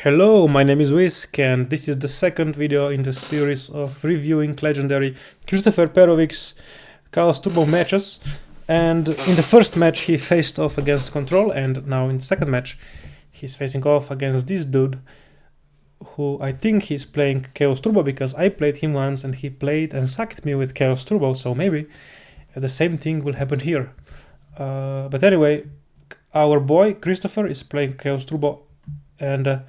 Hello, my name is Whisk, and this is the second video in the series of reviewing legendary Kris Perovic's Chaos Turbo matches. And in the first match he faced off against Control, and now in the second match he's facing off against this dude who I think he's playing Chaos Turbo, because I played him once and he played and sacked me with Chaos Turbo, so maybe the same thing will happen here. But anyway, our boy Christopher is playing Chaos Turbo, and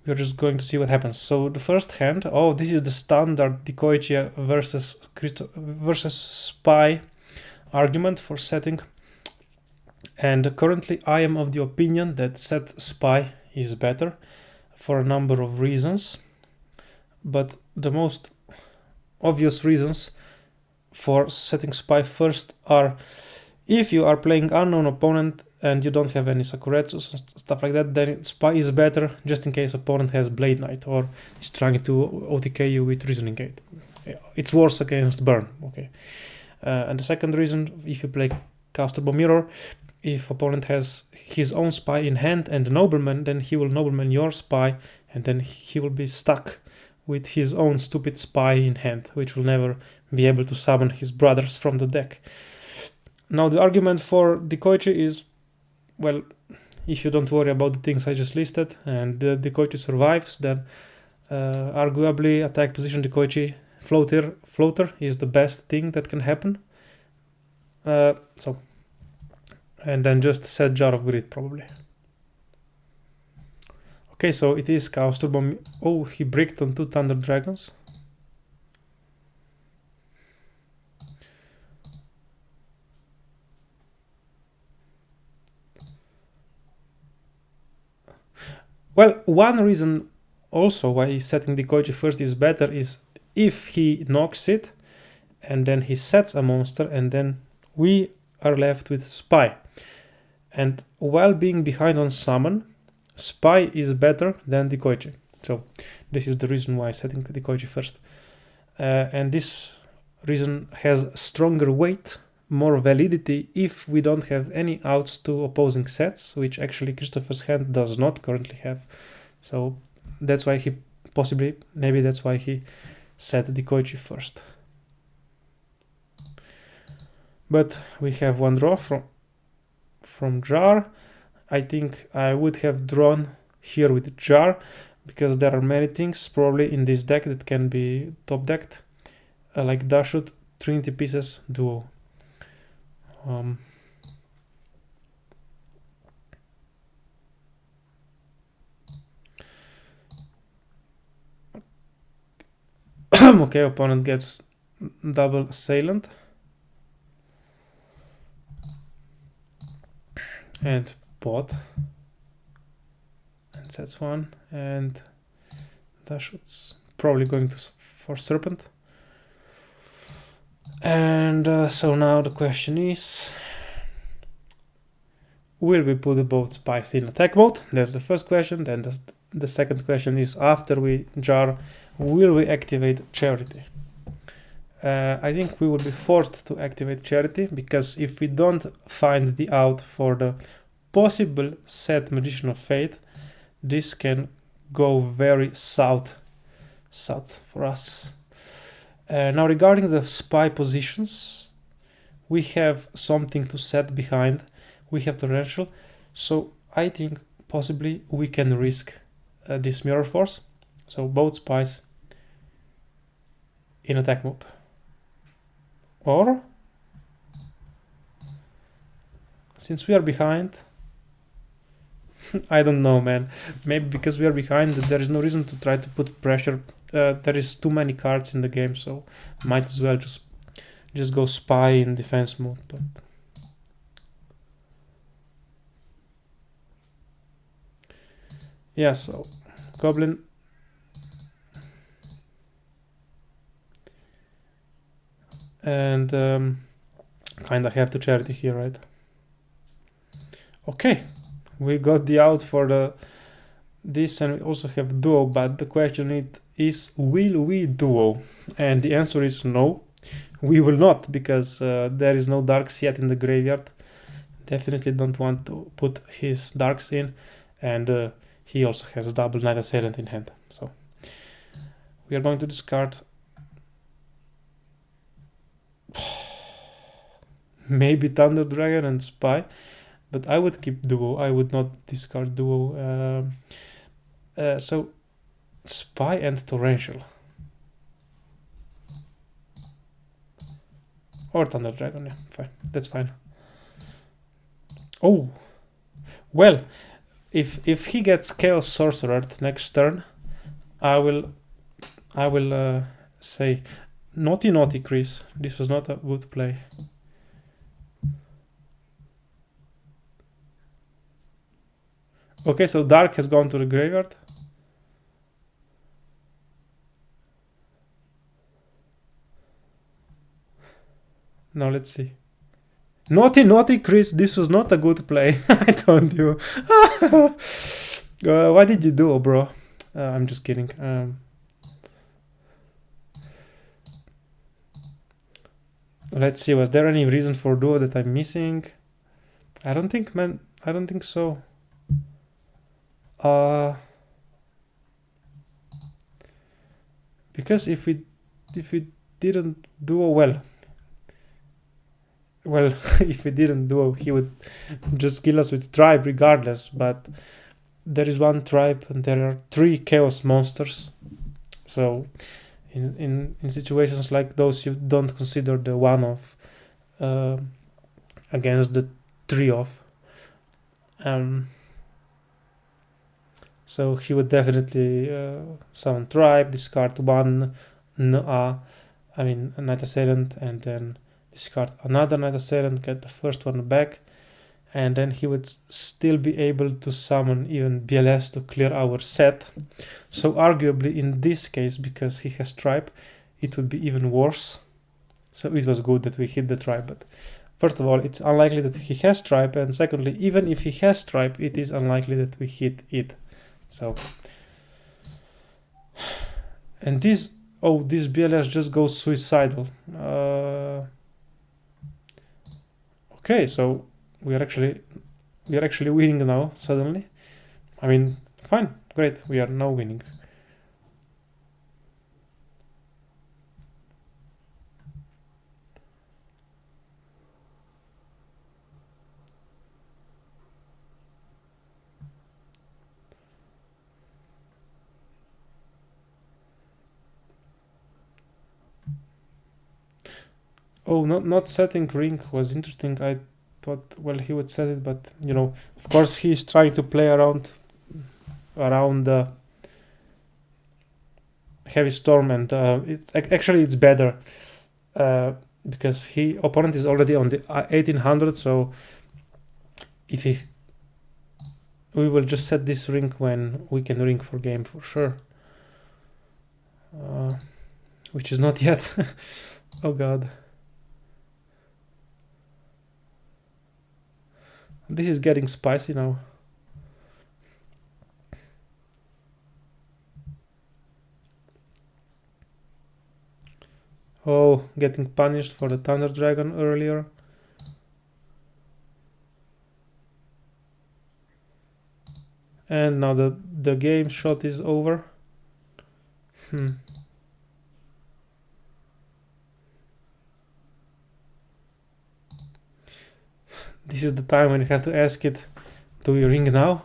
we're just going to see what happens. So the first hand, oh, this is the standard Decoichi versus Spy argument for setting. And currently I am of the opinion that set Spy is better for a number of reasons. But the most obvious reasons for setting Spy first are: if you are playing unknown opponent and you don't have any Sakuretsus and stuff like that, then Spy is better, just in case opponent has Blade Knight or is trying to OTK you with Reasoning Gate. It's worse against Burn, okay. And the second reason, if you play Chaos Turbo Mirror, if opponent has his own Spy in hand and Nobleman, then he will Nobleman your Spy, and then he will be stuck with his own stupid Spy in hand, which will never be able to summon his brothers from the deck. Now the argument for Decoichi is, well, if you don't worry about the things I just listed and the Decoichi survives, then arguably attack position Decoichi floater is the best thing that can happen. And then just set Jar of Greed probably. Okay, so it is Chaos Turbo. Oh, he bricked on 2 Thunder Dragons. Well, one reason also why setting Decoichi first is better is if he knocks it and then he sets a monster and then we are left with Spy. And while being behind on summon, Spy is better than Decoichi. So this is the reason why setting Decoichi first. And this reason has stronger weight, more validity, if we don't have any outs to opposing sets, which actually Christopher's hand does not currently have. So that's why he maybe that's why he set Decoichi first. But we have one draw from Jar. I think I would have drawn here with Jar, because there are many things probably in this deck that can be top decked, like Dashut, Trinity Pieces, Duo. Okay, opponent gets double Assailant and Pot and sets one, and Dashut's probably going for Serpent. And so now the question is, will we put both Spies in attack mode? That's the first question. Then the second question is, after we Jar, will we activate Charity? I think we will be forced to activate Charity, because if we don't find the out for the possible set Magician of Fate, this can go very south for us. Now regarding the Spy positions, we have something to set behind. We have Torrential, so I think possibly we can risk this Mirror Force. So both Spies in attack mode. Or, since we are behind, I don't know, man. Maybe because we are behind, there is no reason to try to put pressure. There is too many cards in the game, so might as well just go Spy in defense mode. But yeah, so Goblin. And kinda have to Charity here, right? Okay, we got the out for this, and we also have Duo, but the question is, will we Duo? And the answer is no, we will not, because there is no Darks yet in the graveyard. Definitely don't want to put his Darks in, and he also has double Knight Assailant in hand. So we are going to discard maybe Thunder Dragon and Spy, but I would keep Duo. I would not discard Duo. So Spy and Torrential. Or Thunder Dragon, yeah, fine. That's fine. Oh, well, if he gets Chaos Sorcerer next turn, I will say, naughty Kris. This was not a good play. Okay, so Dark has gone to the graveyard. Now let's see. Naughty Kris, this was not a good play. I told you. What did you do, bro? I'm just kidding. Let's see, was there any reason for Duo that I'm missing? I don't think, man. I don't think so. Because if we didn't Duo, well, if we didn't Duo, he would just kill us with Tribe regardless, but there is one Tribe and there are 3 Chaos monsters. So in situations like those, you don't consider the 1-off against the 3-off. So he would definitely summon Tribe, discard 1 a Knight Assailant, and then discard another Knight Assailant, get the first one back, and then he would still be able to summon even BLS to clear our set. So arguably in this case, because he has Tribe, it would be even worse. So it was good that we hit the Tribe, but first of all, it's unlikely that he has Tribe, and secondly, even if he has Tribe, it is unlikely that we hit it. So, and this BLS just goes suicidal. Okay, so we are actually winning now suddenly. I mean, fine, great, we are now winning. Oh, not setting Ring was interesting. I thought, well, he would set it, but you know, of course, he's trying to play around the Heavy Storm, and it's better because opponent is already on the 1800. So if we will just set this ring when we can ring for game for sure, which is not yet. Oh god. This is getting spicy now. Oh, getting punished for the Thunder Dragon earlier. And now the game shot is over. This is the time when you have to ask it, do we ring now?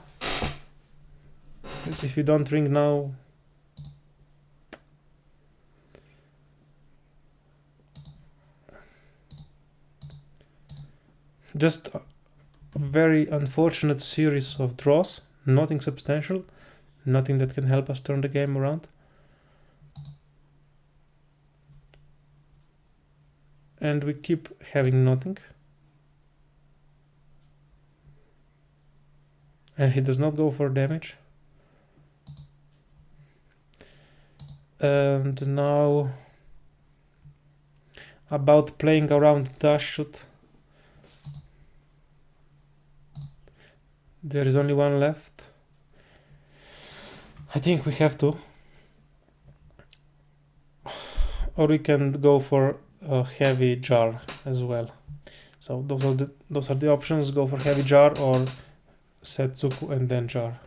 Because if you don't ring now... Just a very unfortunate series of draws, nothing substantial, nothing that can help us turn the game around. And we keep having nothing. And he does not go for damage. And now about playing around dash shoot. There is only one left. I think we have to. Or we can go for a heavy jar as well. So those are the options. Go for heavy jar or set Tsuku and then jar.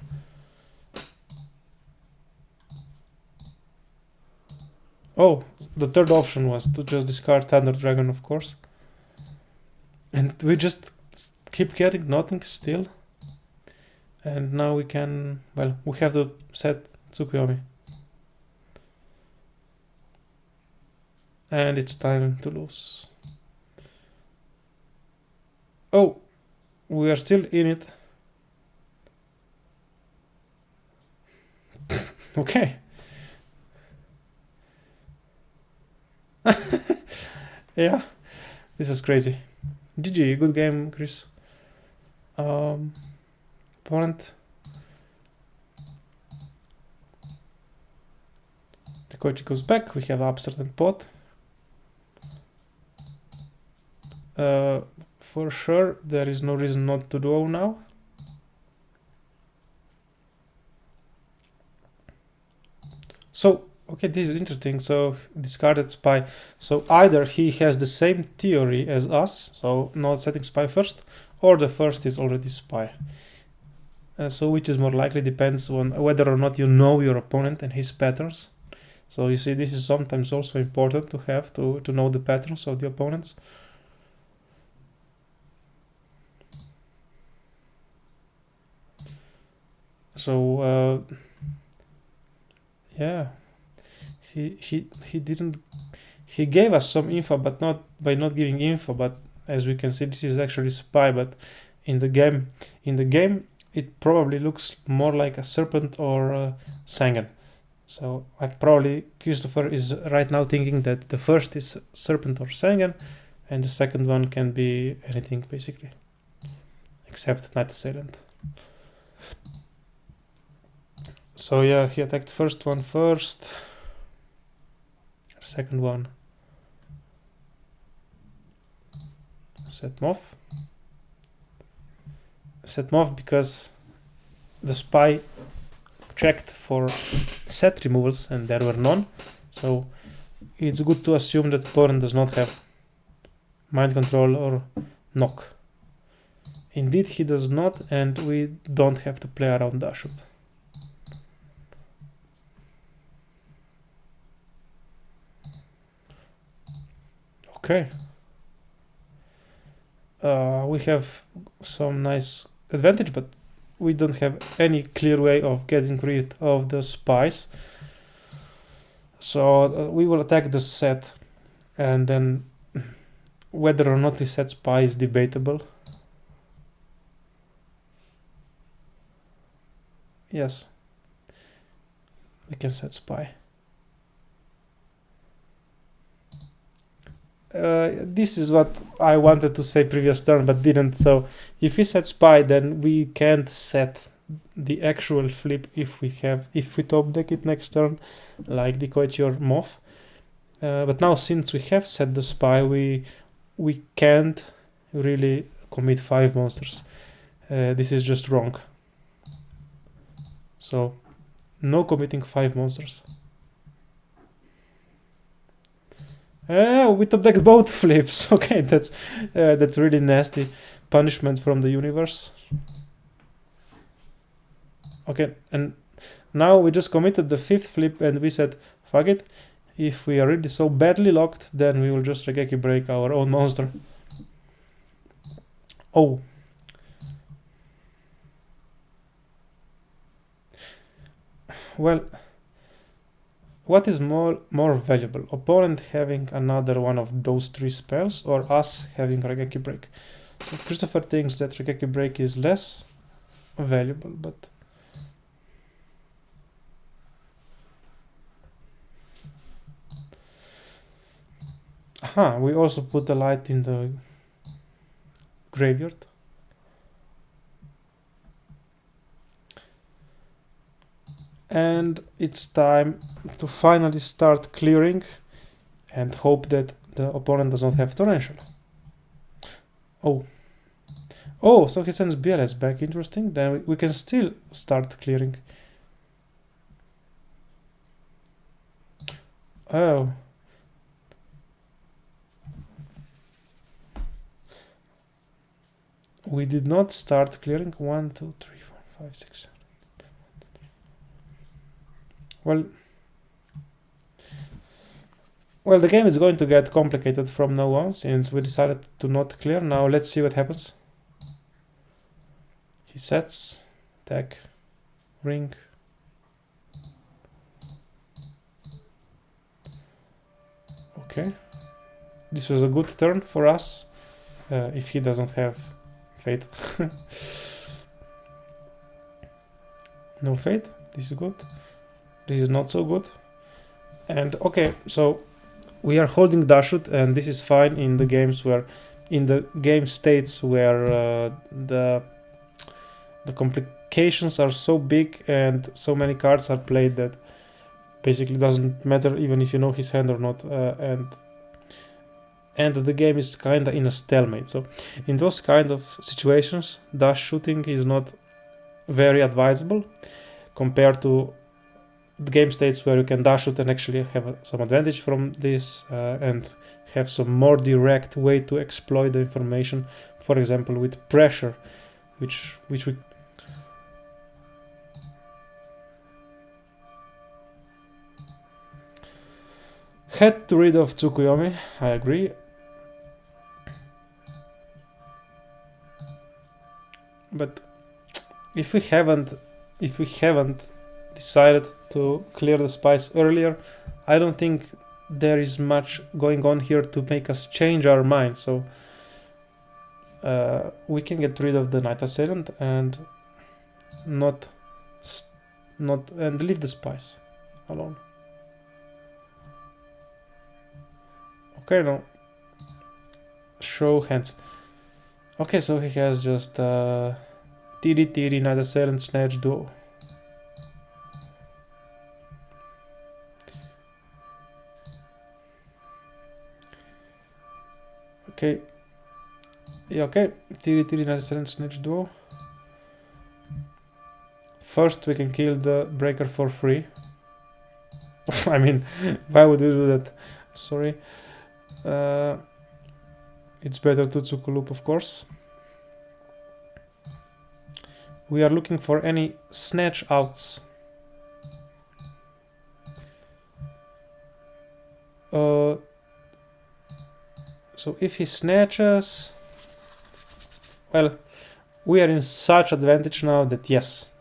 Oh, the third option was to just discard Thunder Dragon, of course. And we just keep getting nothing still. And now we can, well, we have to set Tsukuyomi. And it's time to lose. Oh, we are still in it. Okay. Yeah, this is crazy. GG, good game, Kris. Opponent. The coach goes back. We have upstart and pot. For sure, there is no reason not to duo now. So, okay, this is interesting. So, discarded spy. So, either he has the same theory as us, so not setting spy first, or the first is already spy. So, which is more likely depends on whether or not you know your opponent and his patterns. So, you see, this is sometimes also important to have to know the patterns of the opponents. So, yeah, he didn't. He gave us some info, but not by not giving info. But as we can see, this is actually spy. But in the game, it probably looks more like a serpent or a Sangan. So I probably Christopher is right now thinking that the first is serpent or Sangan, and the second one can be anything basically, except Night Assailant. So yeah, he attacked first one first, second one set Moth. Set Moth because the spy checked for set removals and there were none. So it's good to assume that opponent does not have mind control or knock. Indeed he does not, and we don't have to play around Dashwood. Okay. We have some nice advantage, but we don't have any clear way of getting rid of the spies. So we will attack the set, and then whether or not we set spy is debatable. Yes, we can set spy. This is what I wanted to say previous turn but didn't. So if we set spy, then we can't set the actual flip if we top deck it next turn, like the Koichi or Moth. But now since we have set the spy, we can't really commit 5 monsters. This is just wrong. So no committing 5 monsters. We top decked both flips. Okay, that's really nasty punishment from the universe. Okay, and now we just committed the 5th flip and we said, fuck it. If we are really so badly locked, then we will just Regeki break our own monster. Oh. Well, what is more valuable? Opponent having another one of those 3 spells or us having Regeki break? So Christopher thinks that Regeki break is less valuable, but we also put the light in the graveyard. And it's time to finally start clearing and hope that the opponent does not have Torrential. Oh, so he sends BLS back. Interesting. Then we can still start clearing. Oh. We did not start clearing. 1, 2, 3, 4, 5, 6, 7. Well, Well, the game is going to get complicated from now on, since we decided to not clear. Now let's see what happens. He sets, attack, ring. Okay. This was a good turn for us, if he doesn't have fate. No fate, this is good. This is not so good. And okay, so we are holding Dashut, and this is fine in the games where, in the game states where the complications are so big and so many cards are played that basically doesn't matter even if you know his hand or not, and the game is kinda in a stalemate. So in those kind of situations, dash shooting is not very advisable compared to the game states where you can dash shoot and actually have some advantage from this, and have some more direct way to exploit the information, for example with pressure, which we had to rid of Tsukuyomi. I agree. But if we haven't decided to clear the spice earlier, I don't think there is much going on here to make us change our mind. So we can get rid of the Night Assailant and not and leave the spice alone. Okay, now show hands. Okay, so he has just TD, Night Assailant, Snatch, Duo. Okay. Yeah, okay. TD, Night Assailant, Snatch, Duo. First, we can kill the breaker for free. I mean, why would we do that? Sorry. It's better to Tsukulup, of course. We are looking for any snatch outs. So if he snatches, well, we are in such advantage now that yes,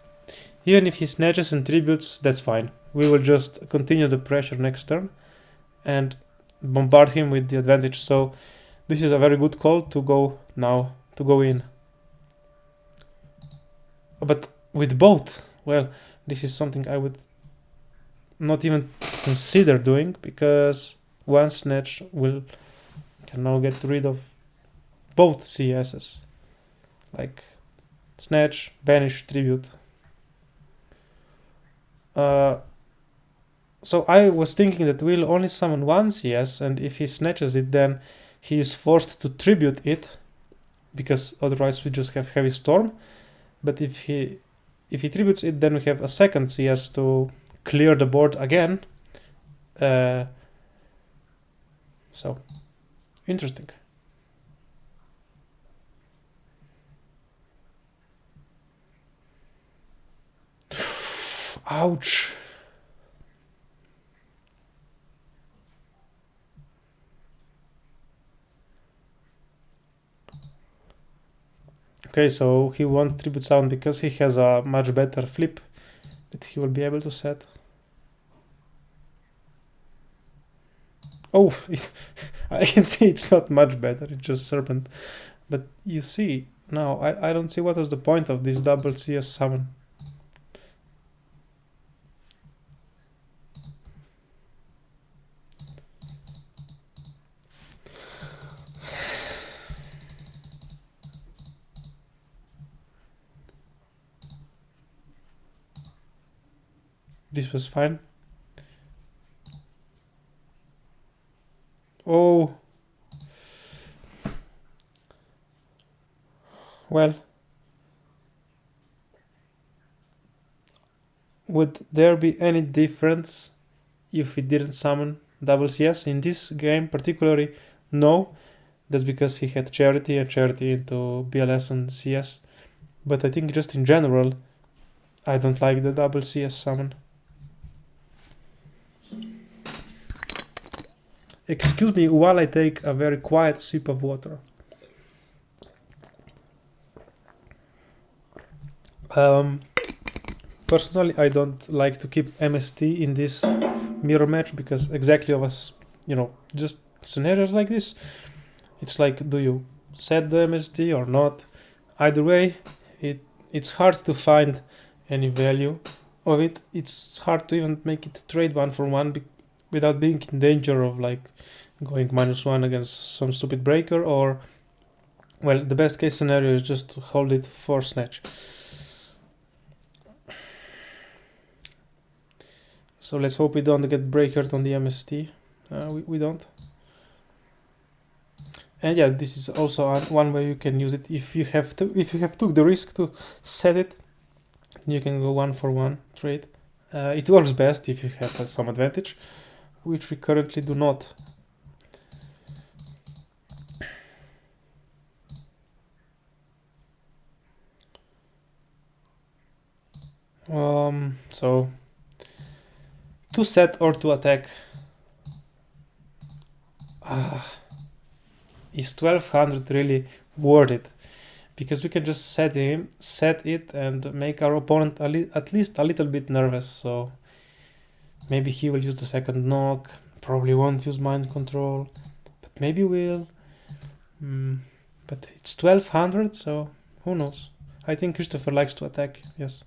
even if he snatches and tributes, that's fine. We will just continue the pressure next turn and bombard him with the advantage. So this is a very good call to go now, to go in. But with both, well, this is something I would not even consider doing, because one snatch can now get rid of both CSs, like snatch, banish, tribute. So I was thinking that we'll only summon one CS, and if he snatches it, then he is forced to tribute it, because otherwise we just have Heavy Storm. But if he tributes it, then we have a second CS to clear the board again. So interesting. Ouch. Okay, so he won't tribute sound because he has a much better flip that he will be able to set. Oh, I can see it's not much better, it's just Serpent. But you see, now I don't see what was the point of this double CS summon. This was fine. Oh. Well. Would there be any difference if we didn't summon double CS? In this game particularly, no. That's because he had Charity and Charity into BLS and CS. But I think just in general, I don't like the double CS summon. Excuse me while I take a very quiet sip of water. Personally, I don't like to keep MST in this mirror match because exactly of us, just scenarios like this. It's like, do you set the MST or not? Either way, it's hard to find any value of it. It's hard to even make it trade 1-for-1 without being in danger of like going -1 against some stupid breaker, or well, the best case scenario is just to hold it for snatch. So let's hope we don't get breakered on the MST. We don't. And yeah, this is also one way you can use it. If you have took the risk to set it, you can go 1-for-1 trade. It works best if you have some advantage, which we currently do not. So to set or to attack. Is 1200 really worth it? Because we can just set it and make our opponent at least a little bit nervous. So maybe he will use the second knock, probably won't use mind control, but maybe will. But it's 1200, so who knows? I think Christopher likes to attack, yes.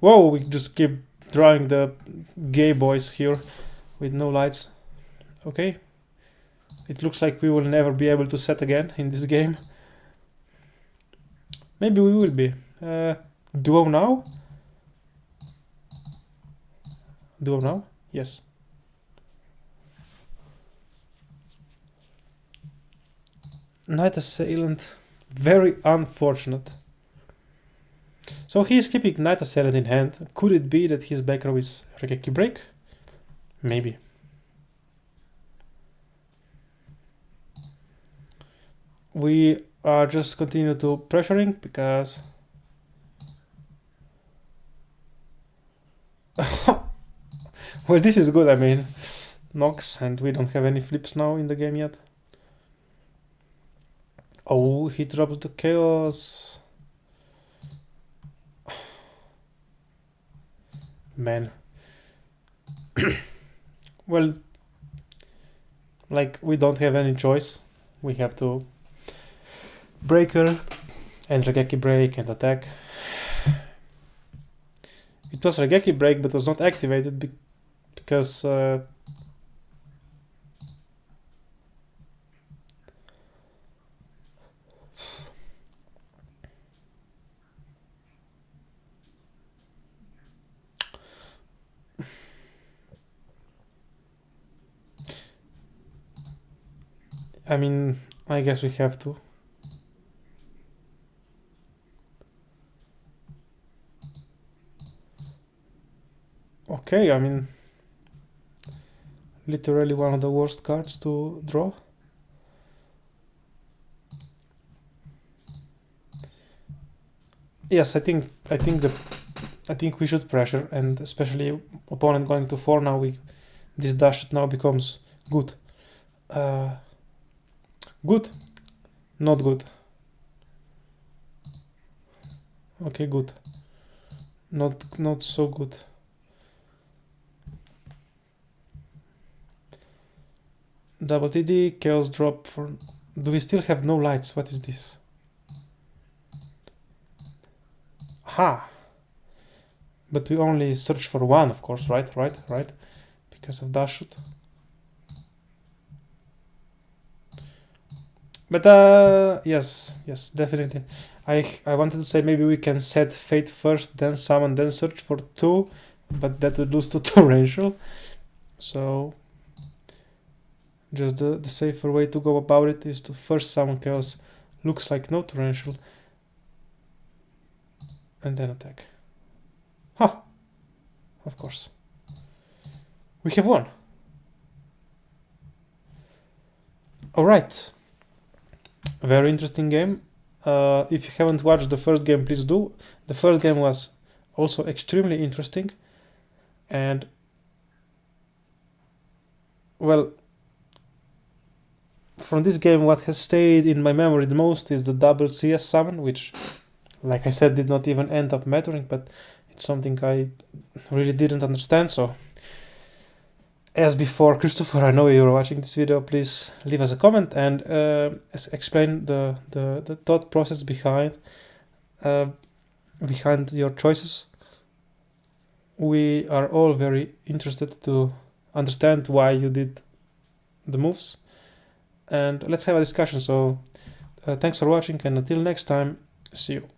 Whoa, we just keep drawing the gay boys here with no lights. Okay. It looks like we will never be able to set again in this game. Maybe we will be. Duo now? Duo now? Yes. Knight Assailant. Very unfortunate. So he is keeping Knight Assailant in hand. Could it be that his back row is Regeki Break? Maybe. We are just continue to pressuring because well, this is good. I mean, knocks, and we don't have any flips now in the game yet. Oh, he drops the chaos. Man. Well, like, we don't have any choice. We have to breaker and Regeki break and attack. It was Regeki break, but was not activated because I mean, I guess we have to. Okay, I mean, literally one of the worst cards to draw. Yes, I think we should pressure, and especially opponent going to 4 now. This dash now becomes good. Good, not good. Okay, good. Not so good. Double TD, chaos drop for. Do we still have no lights? What is this? Aha! But we only search for 1, of course, right? Because of dash shoot. But yes, definitely. I wanted to say maybe we can set Fate first, then summon, then search for 2, but that would lose to torrential. So just the safer way to go about it is to first summon chaos. Looks like no torrential, and then attack. Ha! Of course. We have won. Alright. A very interesting game. If you haven't watched the first game, please do. The first game was also extremely interesting. And well, from this game what has stayed in my memory the most is the double CS summon, which, like I said, did not even end up mattering, but it's something I really didn't understand. So as before, Christopher, I know you're watching this video, please leave us a comment and explain the thought process behind your choices. We are all very interested to understand why you did the moves, and let's have a discussion. So thanks for watching, and until next time, see you.